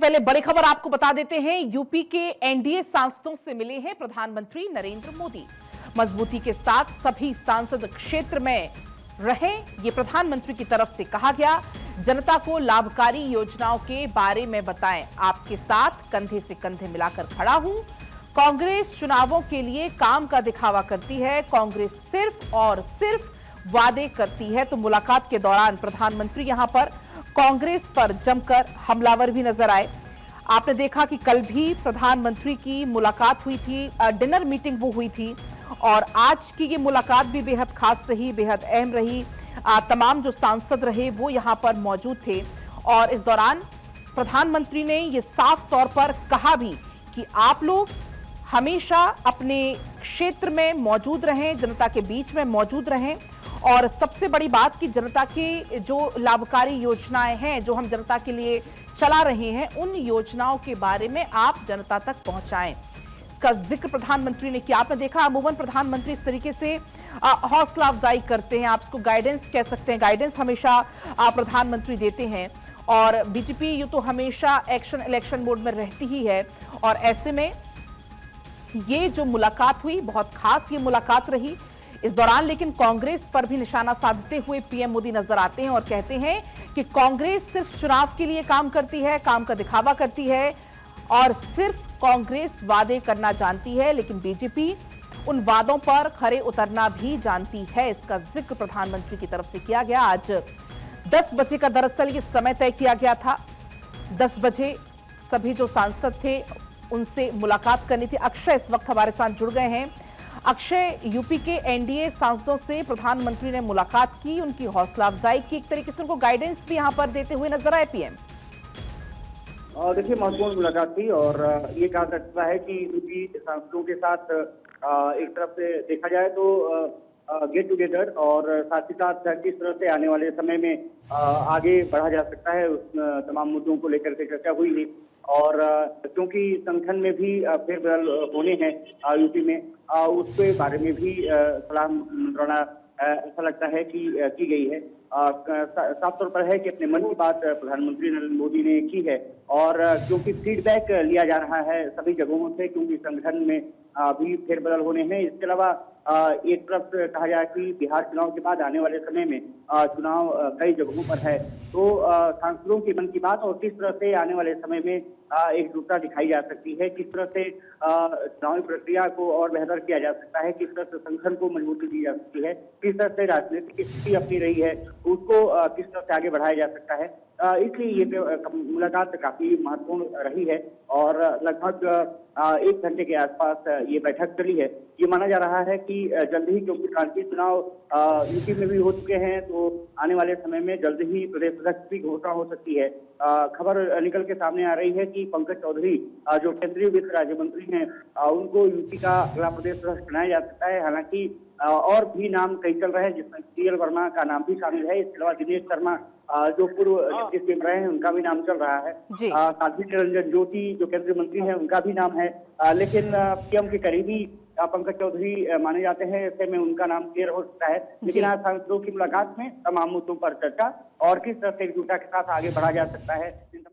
पहले बड़ी खबर आपको बता देते हैं। यूपी के एनडीए सांसदों से मिले हैं प्रधानमंत्री नरेंद्र मोदी। मजबूती के साथ सभी सांसद क्षेत्र में रहे, ये प्रधानमंत्री की तरफ से कहा गया। जनता को लाभकारी योजनाओं के बारे में बताएं, आपके साथ कंधे से कंधे मिलाकर खड़ा हूं। कांग्रेस चुनावों के लिए काम का दिखावा करती है, कांग्रेस सिर्फ और सिर्फ वादे करती है। तो मुलाकात के दौरान प्रधानमंत्री यहां पर कांग्रेस पर जमकर हमलावर भी नजर आए। आपने देखा कि कल भी प्रधानमंत्री की मुलाकात हुई थी, डिनर मीटिंग वो हुई थी, और आज की ये मुलाकात भी बेहद खास रही, बेहद अहम रही। तमाम जो सांसद रहे वो यहां पर मौजूद थे, और इस दौरान प्रधानमंत्री ने ये साफ तौर पर कहा भी कि आप लोग हमेशा अपने क्षेत्र में मौजूद रहें, जनता के बीच में मौजूद रहें, और सबसे बड़ी बात कि जनता की जो लाभकारी योजनाएं हैं जो हम जनता के लिए चला रहे हैं, उन योजनाओं के बारे में आप जनता तक पहुंचाएं। इसका जिक्र प्रधानमंत्री ने किया। आपने देखा अमूमन प्रधानमंत्री इस तरीके से हौसला अफजाई करते हैं, आप इसको गाइडेंस कह सकते हैं, गाइडेंस हमेशा प्रधानमंत्री देते हैं। और बीजेपी यूं तो हमेशा एक्शन इलेक्शन मोड में रहती ही है, और ऐसे में ये जो मुलाकात हुई बहुत खास ये मुलाकात रही। इस दौरान लेकिन कांग्रेस पर भी निशाना साधते हुए पीएम मोदी नजर आते हैं और कहते हैं कि कांग्रेस सिर्फ चुनाव के लिए काम करती है, काम का दिखावा करती है, और सिर्फ कांग्रेस वादे करना जानती है, लेकिन बीजेपी उन वादों पर खरे उतरना भी जानती है। इसका जिक्र प्रधानमंत्री की तरफ से किया गया। आज 10 बजे का दरअसल ये समय तय किया गया था। 10 बजे सभी जो सांसद थे उनसे मुलाकात करनी थी। अक्षय इस वक्त हमारे साथ जुड़ गए हैं। अक्षय, यूपी के एनडीए सांसदों से प्रधानमंत्री ने मुलाकात की, उनकी हौसला अफजाई की, एक तरीके से उनको गाइडेंस भी यहां पर देते हुए नजर आए पीएम। देखिए, महत्वपूर्ण मुलाकात थी, और ये कहा जा सकता है कि यूपी सांसदों के साथ एक तरफ से देखा जाए तो गेट टुगेदर, और साथ ही साथ किस तरह से आने वाले समय में आगे बढ़ा जा सकता है, उस तमाम मुद्दों को लेकर के चर्चा हुई थी। और क्योंकि संगठन में भी फेरबदल होने हैं यूपी में, उसके बारे में भी सलाह मशवरा ऐसा लगता है कि की गई है। साफ तौर पर है कि अपने मन की बात प्रधानमंत्री नरेंद्र मोदी ने की है, और क्योंकि फीडबैक लिया जा रहा है सभी जगहों से, क्योंकि संगठन में भी फेरबदल होने हैं। इसके अलावा एक तरफ कहा जाए कि बिहार चुनाव के बाद आने वाले समय में चुनाव कई जगहों पर है, तो सांसदों की मन की बात और किस तरह से आने वाले समय में एकजुटता दिखाई जा सकती है, किस तरह से चुनावी प्रक्रिया को और बेहतर किया जा सकता है, किस तरह से संगठन को मजबूती दी जा सकती है, किस तरह से राजनीतिक स्थिति अपनी रही है उसको किस तरह से आगे बढ़ाया जा सकता है। इसलिए ये मुलाकात काफी महत्वपूर्ण रही है, और लगभग 1 घंटे के आसपास ये बैठक चली है। ये माना जा रहा है कि जल्द ही, क्योंकि प्रांतीय चुनाव यूपी में भी हो चुके हैं, तो आने वाले समय में जल्द ही प्रदेश अध्यक्ष की घोषणा हो सकती है। खबर निकल के सामने आ रही है कि पंकज चौधरी जो केंद्रीय वित्त राज्य मंत्री हैं, उनको यूपी का अगला प्रदेश अध्यक्ष बनाया जा सकता है। हालांकि और भी नाम कई चल रहे हैं, जिसमें सीएल वर्मा का नाम भी शामिल है। इसके अलावा दिनेश शर्मा जो पूर्व डिप्टी सीएम रहे हैं, उनका भी नाम चल रहा है। साध्वी निरंजन ज्योति जो केंद्रीय मंत्री हैं, उनका भी नाम है। लेकिन पीएम के करीबी पंकज चौधरी माने जाते हैं, ऐसे में उनका नाम क्लियर हो सकता है। लेकिन आज सांसदों की मुलाकात में तमाम मुद्दों पर चर्चा और किस तरह से एकजुटता के साथ आगे बढ़ा जा सकता है।